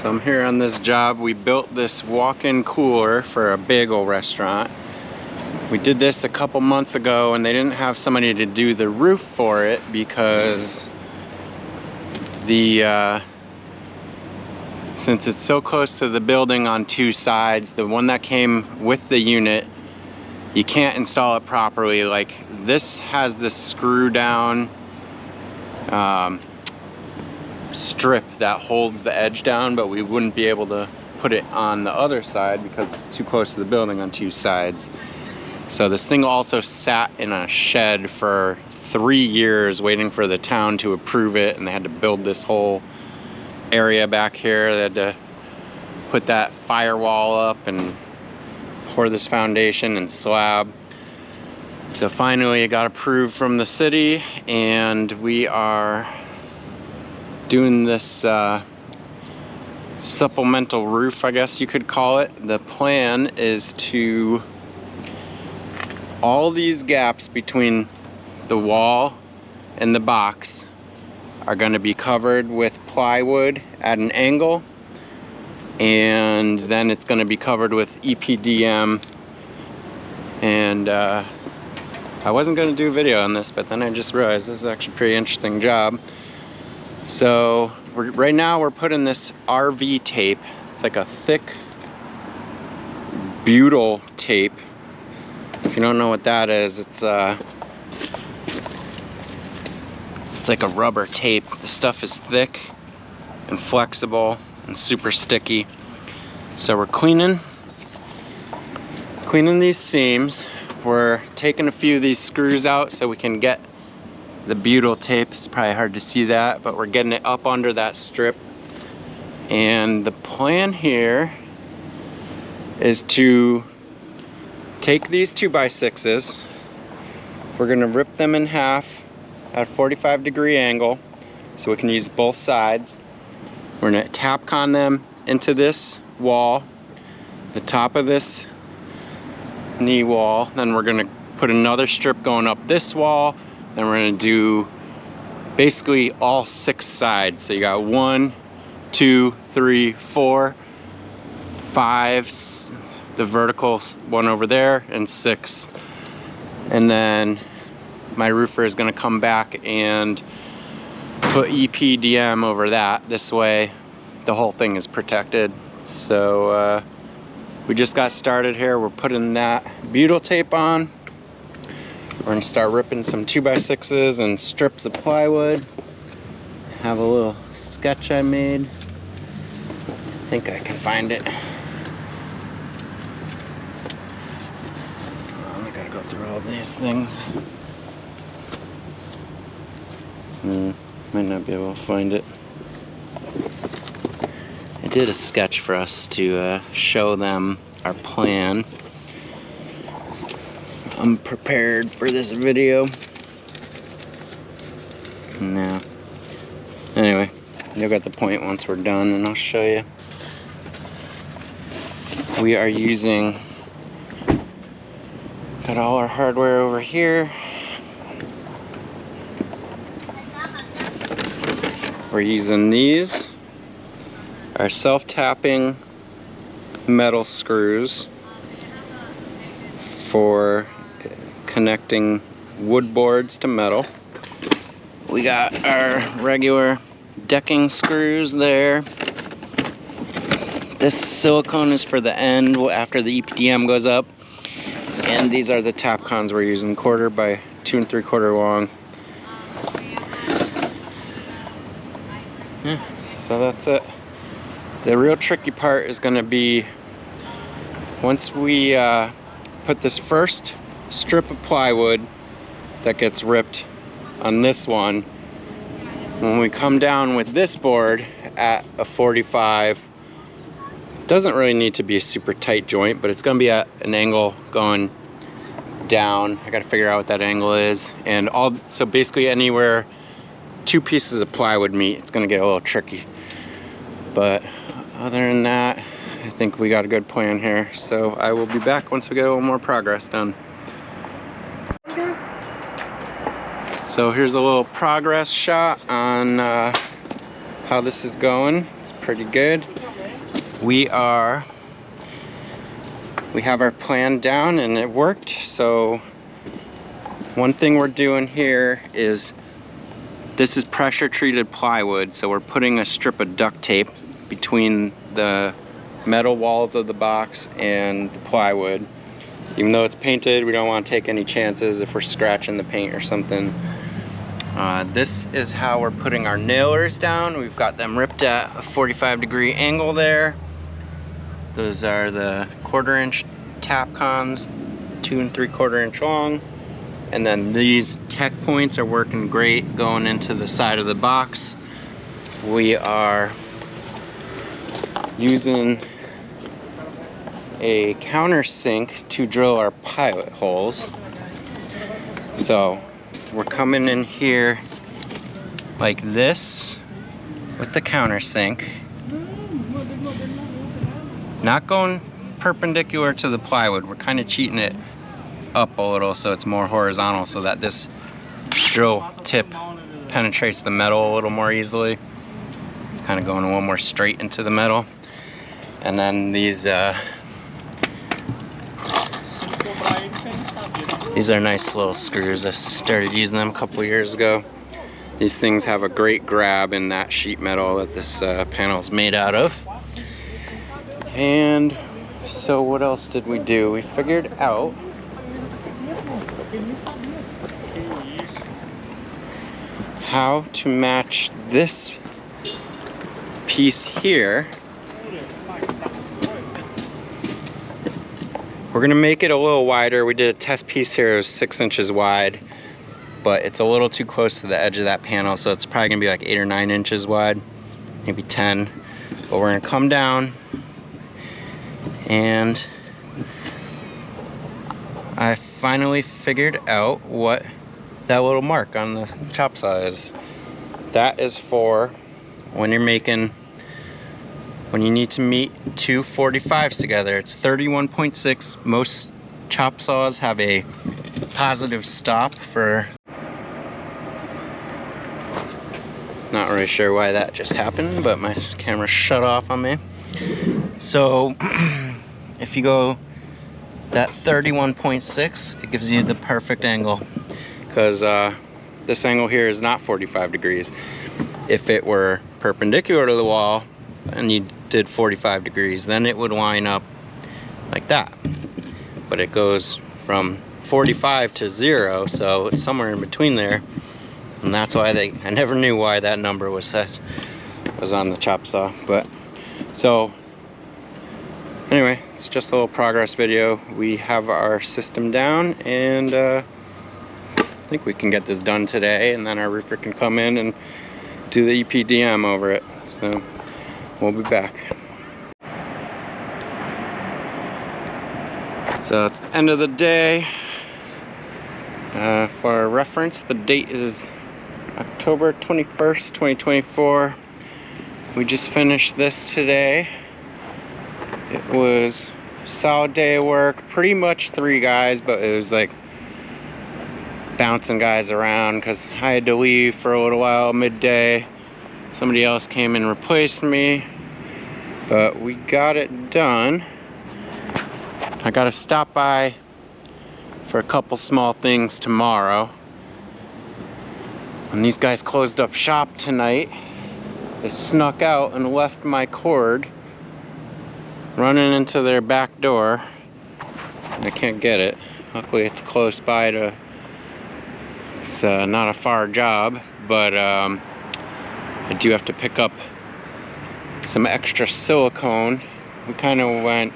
So I'm here on this job. We built this walk-in cooler for a bagel restaurant. We did this a couple months ago and they didn't have somebody to do the roof for it because since it's so close to the building on two sides, the one that came with the unit, you can't install it properly. Like, this has this screw down strip that holds the edge down, but we wouldn't be able to put it on the other side because it's too close to the building on two sides. So this thing also sat in a shed for 3 years waiting for the town to approve it, and they had to build this whole area back here. They had to put that firewall up and pour this foundation and slab. So finally it got approved from the city and we are doing this supplemental roof, I guess you could call it. The plan is to, all these gaps between the wall and the box are going to be covered with plywood at an angle, and then it's going to be covered with EPDM. And I wasn't going to do a video on this, but then I just realized this is actually a pretty interesting job. So right now we're putting this RV tape. It's like a thick butyl tape. If you don't know what that is, it's like a rubber tape. The stuff is thick and flexible and super sticky. So we're cleaning these seams. We're taking a few of these screws out so we can get the butyl tape. It's probably hard to see that, but we're getting it up under that strip. And the plan here is to take these 2x6s. We're gonna rip them in half at a 45-degree angle so we can use both sides. We're gonna Tapcon them into this wall, the top of this knee wall. Then we're gonna put another strip going up this wall. Then we're gonna do basically all 6 sides. So you got 1, 2, 3, 4, 5, the vertical one over there, and 6. And then my roofer is gonna come back and put EPDM over that. This way the whole thing is protected. So we just got started here. We're putting that butyl tape on. We're gonna start ripping some 2x6s and strips of plywood. Have a little sketch I made. I think I can find it. I gotta go through all these things. Might not be able to find it. I did a sketch for us to show them our plan. I'm prepared for this video. No. Anyway, you'll get the point once we're done, and I'll show you. We are using, got all our hardware over here. We're using these, our self-tapping metal screws for connecting wood boards to metal. We got our regular decking screws there. This silicone is for the end after the EPDM goes up. And these are the Tapcons we're using, 1/4 by 2 3/4 long. Yeah, so that's it. The real tricky part is going to be once we put this first strip of plywood that gets ripped on this one. When we come down with this board at a 45, it doesn't really need to be a super tight joint, but it's going to be at an angle going down. I got to figure out what that angle is, and so basically anywhere 2 pieces of plywood meet, it's going to get a little tricky. But other than that, I think we got a good plan here. So I will be back once we get a little more progress done. So here's a little progress shot on how this is going. It's pretty good. we have our plan down and it worked. So one thing we're doing here is, this is pressure treated plywood, so we're putting a strip of duct tape between the metal walls of the box and the plywood. Even though it's painted, we don't want to take any chances if we're scratching the paint or something. This is how we're putting our nailers down. We've got them ripped at a 45-degree angle there. Those are the 1/4 inch Tapcons, 2 3/4 inch long. And then these tech points are working great going into the side of the box. We are using a countersink to drill our pilot holes. So we're coming in here like this with the countersink, not going perpendicular to the plywood. We're kind of cheating it up a little so it's more horizontal, so that this drill tip penetrates the metal a little more easily. It's kind of going a little more straight into the metal. And then these are nice little screws. I started using them a couple years ago. These things have a great grab in that sheet metal that this panel is made out of. And so what else did we do? We figured out how to match this piece here. We're gonna make it a little wider. We did a test piece here, it was 6 inches wide, but it's a little too close to the edge of that panel, so it's probably gonna be like 8 or 9 inches wide, maybe 10. But we're gonna come down, and I finally figured out what that little mark on the chop saw is. That is for when you're making, when you need to meet two 45s together. It's 31.6. Most chop saws have a positive stop for, not really sure why that just happened, but my camera shut off on me. So if you go that 31.6, it gives you the perfect angle, because this angle here is not 45 degrees. If it were perpendicular to the wall and you did 45 degrees, then it would line up like that. But it goes from 45 to 0, so it's somewhere in between there. And that's why I never knew why that number was set, was on the chop saw. But so anyway, it's just a little progress video. We have our system down, and I think we can get this done today, and then our roofer can come in and do the EPDM over it. So we'll be back. So it's the end of the day. For reference, the date is October 21st, 2024. We just finished this today. It was a solid day of work, pretty much 3 guys, but it was like bouncing guys around because I had to leave for a little while midday. Somebody else came and replaced me, but we got it done. I gotta stop by for a couple small things tomorrow. And these guys closed up shop tonight. They snuck out and left my cord running into their back door. I can't get it. Luckily it's close by to, it's not a far job, but I do have to pick up some extra silicone. We kind of went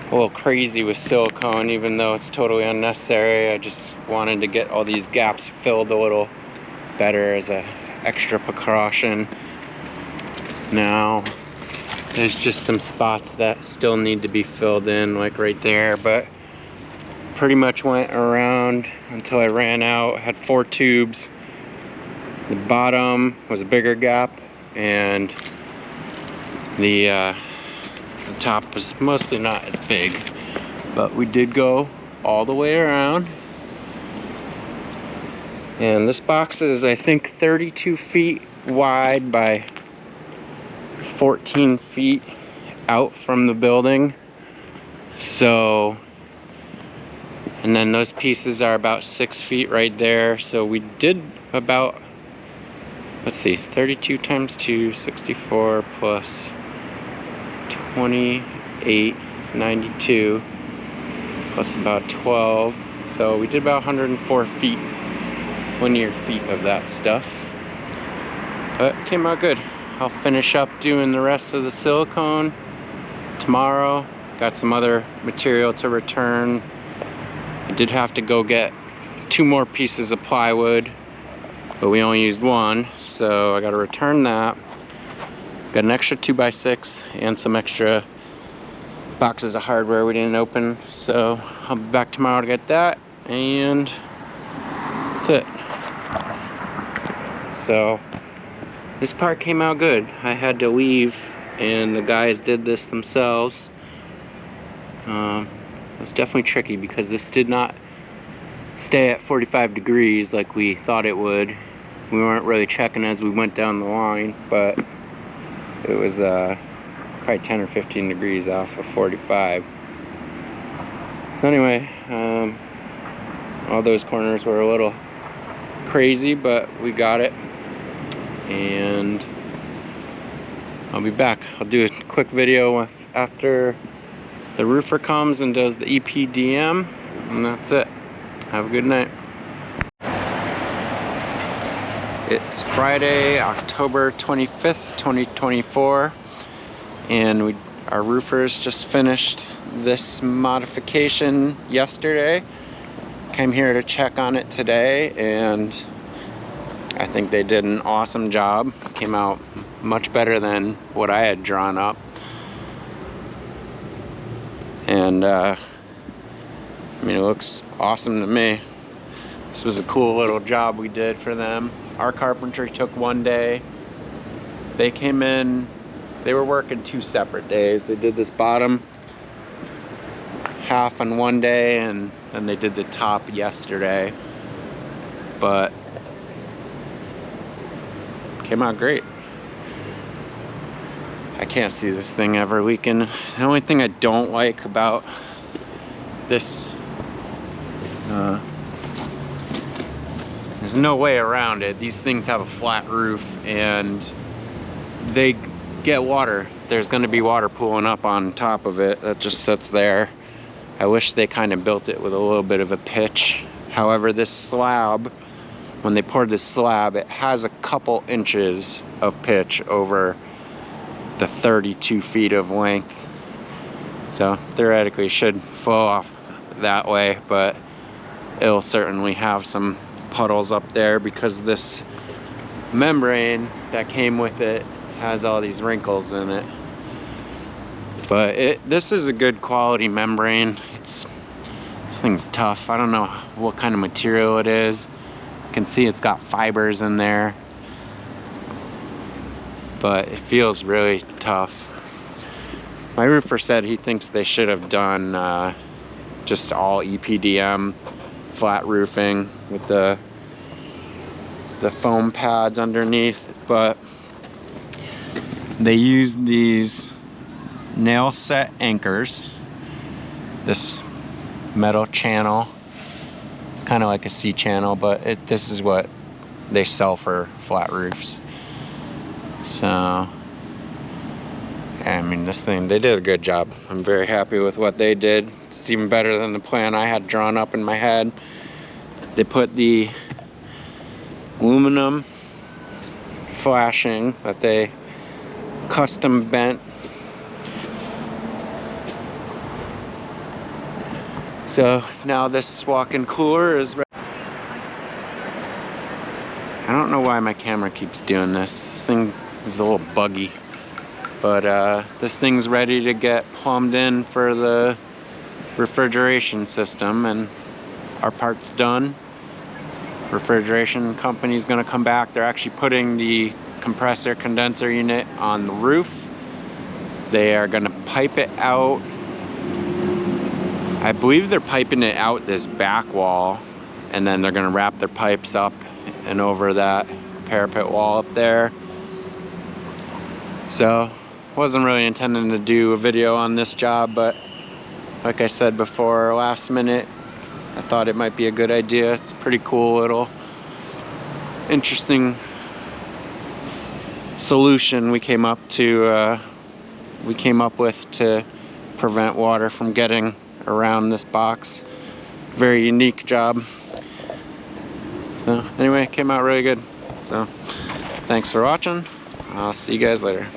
a little crazy with silicone, even though it's totally unnecessary. I just wanted to get all these gaps filled a little better as an extra precaution. Now there's just some spots that still need to be filled in, like right there, but pretty much went around until I ran out. I had 4 tubes. The bottom was a bigger gap, and the top was mostly not as big, but we did go all the way around. And this box is, I think, 32 feet wide by 14 feet out from the building. So, and then those pieces are about 6 feet right there. So we did about, let's see, 32 times 2, 64 plus 28, 92, plus about 12. So we did about 104 feet, linear feet of that stuff. But it came out good. I'll finish up doing the rest of the silicone tomorrow. Got some other material to return. I did have to go get 2 more pieces of plywood, but we only used 1, so I got to return that. Got an extra 2x6 and some extra boxes of hardware we didn't open, so I'll be back tomorrow to get that, and that's it. So this part came out good. I had to leave and the guys did this themselves. It was definitely tricky because this did not stay at 45 degrees like we thought it would. We weren't really checking as we went down the line, but it was probably 10 or 15 degrees off of 45. So anyway, all those corners were a little crazy, but we got it, and I'll be back. I'll do a quick video after the roofer comes and does the EPDM, and that's it. Have a good night. It's Friday, October 25th, 2024, and our roofers just finished this modification yesterday. Came here to check on it today, and I think they did an awesome job. Came out much better than what I had drawn up. And I mean, it looks awesome to me. This was a cool little job we did for them. Our carpentry took 1 day. They came in, they were working 2 separate days. They did this bottom half on 1 day, and then they did the top yesterday. But came out great. I can't see this thing ever leaking. The only thing I don't like about this, there's no way around it. These things have a flat roof and they get water. There's gonna be water pooling up on top of it that just sits there. I wish they kind of built it with a little bit of a pitch. However, this slab, when they poured this slab, it has a couple inches of pitch over the 32 feet of length. So theoretically it should flow off that way, but it'll certainly have some puddles up there because this membrane that came with it has all these wrinkles in it. But this is a good quality membrane. This thing's tough. I don't know what kind of material it is. You can see it's got fibers in there, but it feels really tough. My roofer said he thinks they should have done just all EPDM flat roofing with the foam pads underneath, but they used these nail set anchors, this metal channel. It's kind of like a C channel, but this is what they sell for flat roofs. So I mean, this thing, they did a good job. I'm very happy with what they did. It's even better than the plan I had drawn up in my head. They put the aluminum flashing that they custom bent. So now this walk-in cooler is ready. I don't know why my camera keeps doing this. This thing is a little buggy. But this thing's ready to get plumbed in for the refrigeration system, and our part's done. Refrigeration company's gonna come back. They're actually putting the compressor condenser unit on the roof. They are gonna pipe it out. I believe they're piping it out this back wall, and then they're gonna wrap their pipes up and over that parapet wall up there. So wasn't really intending to do a video on this job, but like I said before, last minute, I thought it might be a good idea. It's a pretty cool little interesting solution we came up with to prevent water from getting around this box. Very unique job. So anyway, it came out really good. So thanks for watching. I'll see you guys later.